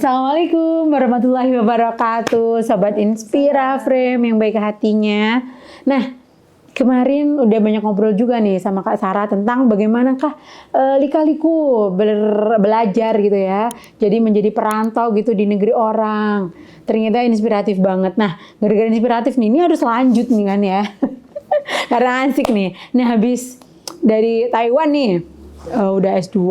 Assalamualaikum warahmatullahi wabarakatuh, Sobat Inspira Frame yang baik hatinya. Nah, kemarin udah banyak ngobrol juga nih sama Kak Sarah tentang bagaimanakah lika-liku belajar gitu ya. Jadi menjadi perantau gitu di negeri orang. Ternyata inspiratif banget. Nah, gara-gara inspiratif nih, ini harus lanjut nih kan ya. Karena asik nih. Nah, habis dari Taiwan nih, udah S2,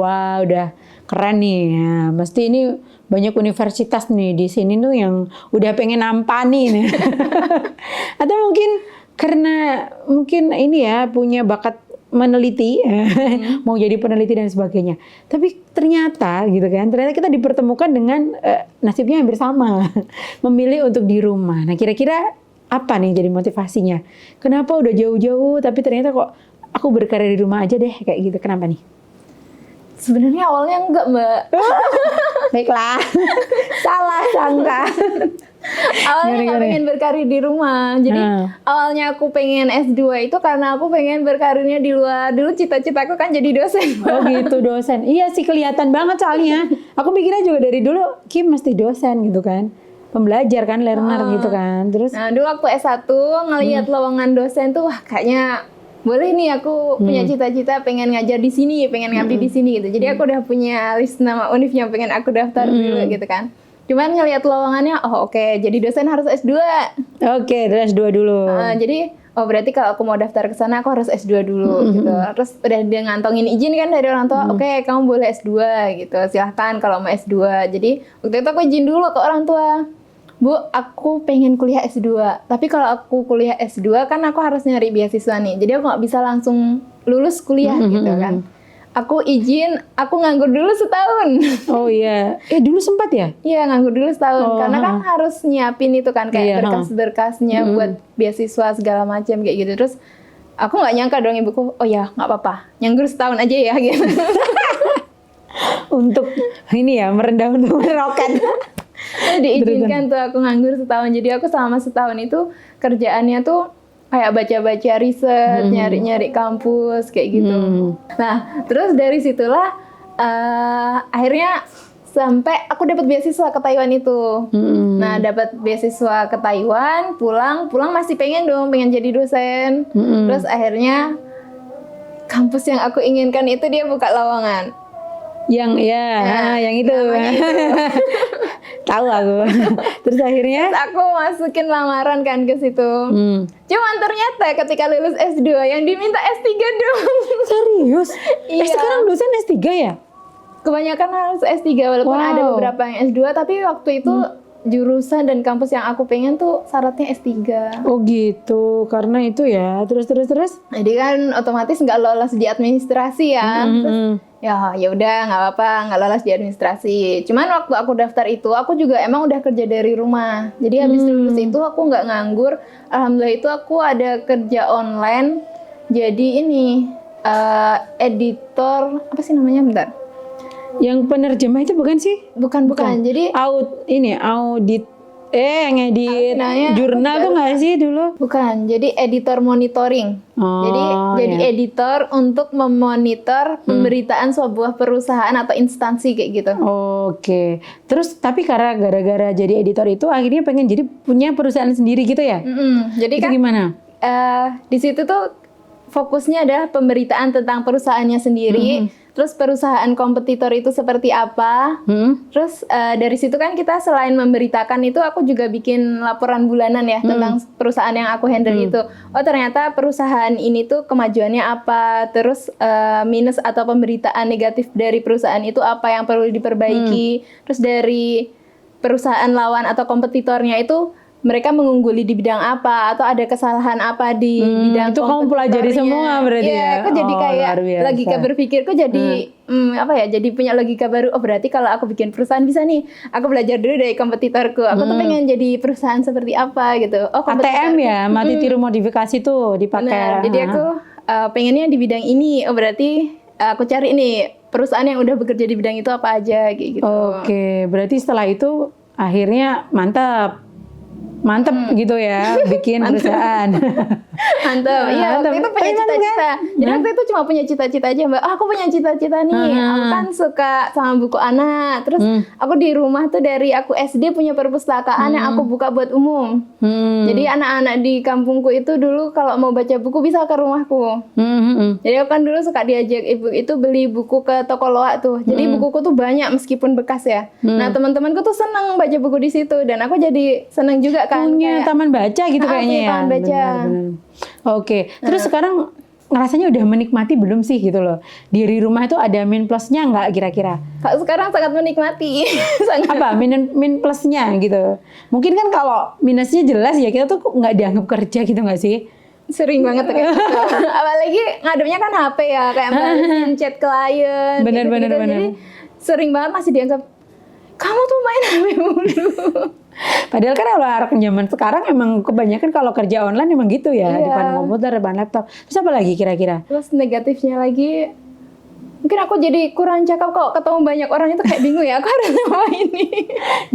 udah keren nih. Nah, mesti ini banyak universitas nih di sini tuh yang udah pengen nampani nih. Atau mungkin ini ya punya bakat meneliti, mau jadi peneliti dan sebagainya. Tapi ternyata kita dipertemukan dengan nasibnya hampir sama, memilih untuk di rumah. Nah, kira-kira apa nih jadi motivasinya? Kenapa udah jauh-jauh tapi ternyata kok aku berkarya di rumah aja deh kayak gitu? Kenapa nih? Sebenarnya awalnya enggak, Mbak. Baiklah, salah sangka. Awalnya nggak pengen berkarir di rumah. Jadi awalnya aku pengen S2 itu karena aku pengen berkarirnya di luar. Dulu cita-citaku kan jadi dosen. Oh gitu, dosen. Iya sih, kelihatan banget soalnya. Aku mikirnya juga dari dulu Kim mesti dosen gitu kan. Pembelajar kan, learner gitu kan. Terus dulu waktu S1 ngelihat lowongan dosen tuh, wah kayaknya boleh nih, aku punya cita-cita pengen ngajar di sini, pengen ngabdi di sini gitu. Jadi aku udah punya list nama univ yang pengen aku daftar dulu gitu kan. Cuman ngelihat lowongannya, oke, jadi dosen harus S2. Oke, terus S2 dulu. Jadi berarti kalau aku mau daftar ke sana aku harus S2 dulu gitu. Terus udah dia ngantongin izin kan dari orang tua, oke, kamu boleh S2 gitu. Silahkan kalau mau S2. Jadi waktu itu aku izin dulu ke orang tua. Bu, aku pengen kuliah S2. Tapi kalau aku kuliah S2 kan aku harus nyari beasiswa nih. Jadi aku nggak bisa langsung lulus kuliah gitu kan. Aku izin, aku nganggur dulu setahun. Oh iya. Dulu sempat ya? Iya, nganggur dulu setahun. Karena kan harus nyiapin itu kan kayak berkas-berkasnya buat beasiswa segala macam kayak gitu. Terus aku nggak nyangka dong ibuku, oh ya nggak apa-apa, nganggur setahun aja ya gitu. Untuk ini ya, merendah untuk meroket. Diizinkan tuh aku nganggur setahun. Jadi aku selama setahun itu kerjaannya tuh kayak baca-baca riset, nyari-nyari kampus kayak gitu. Nah, terus dari situlah akhirnya sampai aku dapat beasiswa ke Taiwan itu. Nah, dapat beasiswa ke Taiwan, pulang masih pengen jadi dosen. Terus akhirnya kampus yang aku inginkan itu dia buka lowongan. Yang itu. Tahu aku. Terus akhirnya aku masukin lamaran kan ke situ. Cuman ternyata ketika lulus S2 yang diminta S3 dong. Serius? Iya. Sekarang dosen S3 ya? Kebanyakan harus S3 walaupun ada beberapa yang S2, tapi waktu itu jurusan dan kampus yang aku pengen tuh syaratnya S3. Oh gitu, karena itu ya. Terus. Jadi kan otomatis nggak lolos di administrasi ya. Terus ya udah nggak apa-apa, nggak lolos di administrasi. Cuman waktu aku daftar itu, aku juga emang udah kerja dari rumah. Jadi habis lulus itu aku nggak nganggur. Alhamdulillah itu aku ada kerja online. Jadi ini editor, apa sih namanya, bentar. Yang penerjemah itu bukan sih? Bukan. Jadi audit ngedit jurnal tuh nggak sih dulu? Bukan. Jadi editor monitoring. Jadi editor untuk memonitor pemberitaan sebuah perusahaan atau instansi kayak gitu. Oke. Terus tapi karena gara-gara jadi editor itu akhirnya pengen jadi punya perusahaan sendiri gitu ya? Jadi itu kan gimana? Di situ tuh fokusnya adalah pemberitaan tentang perusahaannya sendiri. Terus perusahaan kompetitor itu seperti apa. Terus dari situ kan kita selain memberitakan itu, aku juga bikin laporan bulanan ya tentang perusahaan yang aku handle itu. Oh ternyata perusahaan ini tuh kemajuannya apa. Terus minus atau pemberitaan negatif dari perusahaan itu apa yang perlu diperbaiki. Terus dari perusahaan lawan atau kompetitornya itu mereka mengungguli di bidang apa atau ada kesalahan apa di bidang itu kamu pelajari semua berarti ya? Aku jadi kayak logika berpikirku jadi jadi punya logika baru. Oh berarti kalau aku bikin perusahaan bisa nih, aku belajar dulu dari kompetitorku. Aku tuh pengen jadi perusahaan seperti apa gitu. Oh ATM ya, mati tiru modifikasi tuh dipakai. Jadi aku pengennya di bidang ini. Oh berarti aku cari nih perusahaan yang udah bekerja di bidang itu apa aja kayak gitu. Oke, berarti setelah itu akhirnya mantap gitu ya bikin perusahaan. Mantap. Iya, waktu itu punya cita-cita. Jadi waktu itu cuma punya cita-cita aja, Mbak. Aku punya cita-cita nih. Aku kan suka sama buku anak. Terus aku di rumah tuh dari aku SD punya perpustakaan yang aku buka buat umum. Jadi anak-anak di kampungku itu dulu kalau mau baca buku bisa ke rumahku. Jadi aku kan dulu suka diajak ibu itu beli buku ke toko loak tuh. Jadi bukuku tuh banyak meskipun bekas ya. Nah, teman-temanku tuh senang baca buku di situ dan aku jadi senang juga kan. Punya taman baca gitu kayaknya ya. Taman baca. Benar. Oke. Terus sekarang ngerasanya udah menikmati belum sih gitu loh? Di rumah itu ada min plusnya nggak kira-kira? Sekarang sangat menikmati. Apa min plusnya gitu? Mungkin kan kalau minusnya jelas ya kita tuh nggak dianggap kerja gitu nggak sih? Sering banget kayak gitu. Apalagi ngadepnya kan HP ya, kayak balesin chat klien. Bener. Jadi sering banget masih dianggap kamu tuh main HP mulu. Padahal kan kalau anak zaman sekarang emang kebanyakan kalau kerja online emang gitu ya, depan komputer, depan laptop. Terus apa lagi kira-kira? Terus negatifnya lagi, mungkin aku jadi kurang cakap kalau ketemu banyak orang itu kayak bingung ya, aku harus apa ini.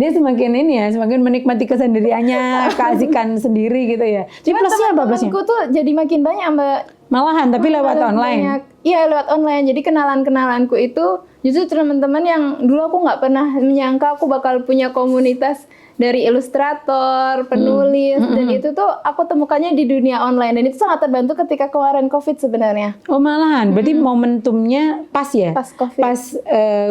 Dia semakin ini ya, semakin menikmati kesendiriannya, keasikan sendiri gitu ya. Jadi plusnya apa plusnya? Temanku tuh jadi makin banyak, Mbak. Malahan tapi lewat online. Iya, lewat online. Jadi kenalan-kenalanku itu justru teman-teman yang dulu aku nggak pernah menyangka aku bakal punya komunitas dari ilustrator, penulis, dan itu tuh aku temukannya di dunia online. Dan itu sangat terbantu ketika kemarin COVID sebenarnya. Oh malahan, berarti momentumnya pas ya? Pas COVID.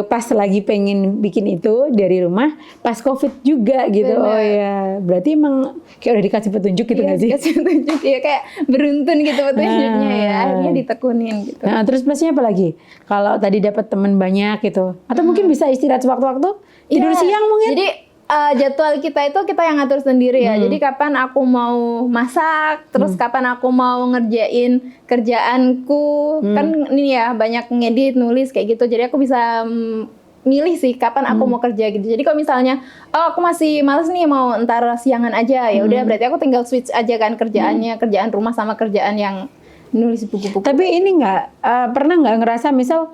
Pas lagi pengen bikin itu dari rumah, pas COVID juga gitu. Bener. Oh ya, berarti emang kayak udah dikasih petunjuk gitu nggak sih? Dikasih petunjuk, ya kayak beruntun gitu petunjuknya ya. Akhirnya ditekunin gitu. Nah, terus plusnya apa lagi? Kalau tadi dapat teman banyak gitu, atau mungkin bisa istirahat sewaktu-waktu, tidur siang mungkin? Jadi jadwal kita itu kita yang ngatur sendiri ya. Jadi kapan aku mau masak, terus kapan aku mau ngerjain kerjaanku. Kan ini ya banyak ngedit, nulis kayak gitu. Jadi aku bisa milih sih kapan aku mau kerja gitu. Jadi kalau misalnya aku masih males nih mau entar siangan aja, ya udah berarti aku tinggal switch aja kan kerjaannya, kerjaan rumah sama kerjaan yang nulis buku-buku. Tapi ini pernah nggak ngerasa misal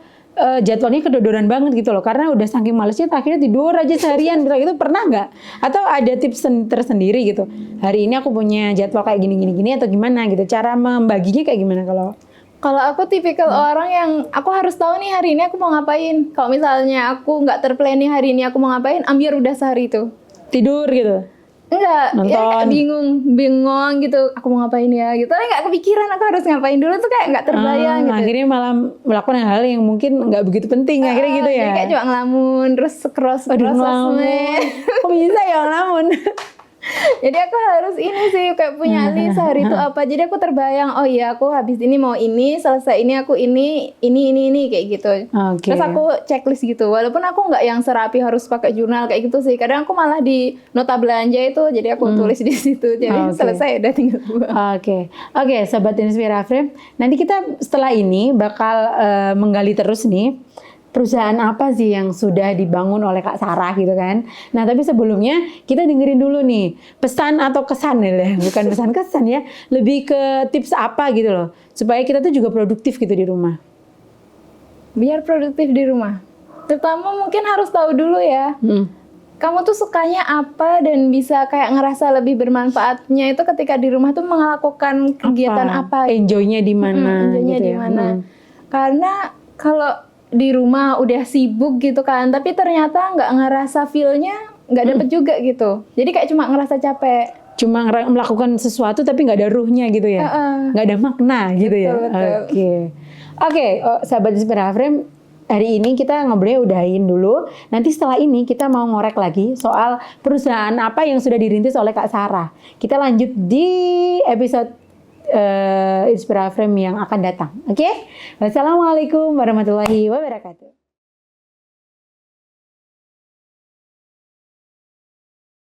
jadwalnya kedodoran banget gitu loh, karena udah saking malesnya akhirnya tidur aja seharian gitu, pernah nggak? Atau ada tips tersendiri gitu? Hari ini aku punya jadwal kayak gini atau gimana gitu? Cara membaginya kayak gimana Kalau aku tipikal orang yang aku harus tahu nih hari ini aku mau ngapain. Kalau misalnya aku nggak terplanning hari ini aku mau ngapain, ambiar udah sehari itu. Tidur gitu? Enggak, Nonton. ya kayak bingung gitu, aku mau ngapain ya gitu. Tapi nggak kepikiran aku harus ngapain dulu tuh kayak nggak terbayang gitu. Akhirnya malah melakukan hal yang mungkin nggak begitu penting akhirnya gitu ya. Jadi kayak cuma ngelamun, terus scroll sosmed. Kok bisa ya ngelamun? Jadi aku harus ini sih kayak punya list hari itu apa. Jadi aku terbayang, oh iya aku habis ini mau ini, selesai ini aku ini kayak gitu. Okay. Terus aku checklist gitu. Walaupun aku nggak yang serapi harus pakai jurnal kayak gitu sih. Kadang aku malah di nota belanja itu, jadi aku tulis di situ. Jadi selesai udah tinggal buang. Oke, Sobat Inspira Frame. Nanti kita setelah ini bakal menggali terus nih. Perusahaan apa sih yang sudah dibangun oleh Kak Sarah gitu kan. Nah tapi sebelumnya kita dengerin dulu nih pesan atau kesan ya, bukan pesan-kesan ya. Lebih ke tips apa gitu loh. Supaya kita tuh juga produktif gitu di rumah. Biar produktif di rumah. Terutama mungkin harus tahu dulu ya. Kamu tuh sukanya apa dan bisa kayak ngerasa lebih bermanfaatnya itu ketika di rumah tuh melakukan kegiatan apa. Enjoy-nya di mana enjoy-nya gitu di mana. Karena kalau di rumah udah sibuk gitu kan, tapi ternyata nggak ngerasa feel-nya nggak dapet juga gitu. Jadi kayak cuma ngerasa capek. Cuma melakukan sesuatu tapi nggak ada ruhnya gitu ya, nggak ada makna gitu ya. Oke, Sahabat Inspira Frame, hari ini kita ngobrolnya udahin dulu. Nanti setelah ini kita mau ngorek lagi soal perusahaan apa yang sudah dirintis oleh Kak Sarah. Kita lanjut di episode Inspira Frame yang akan datang. Oke? Wassalamualaikum warahmatullahi wabarakatuh.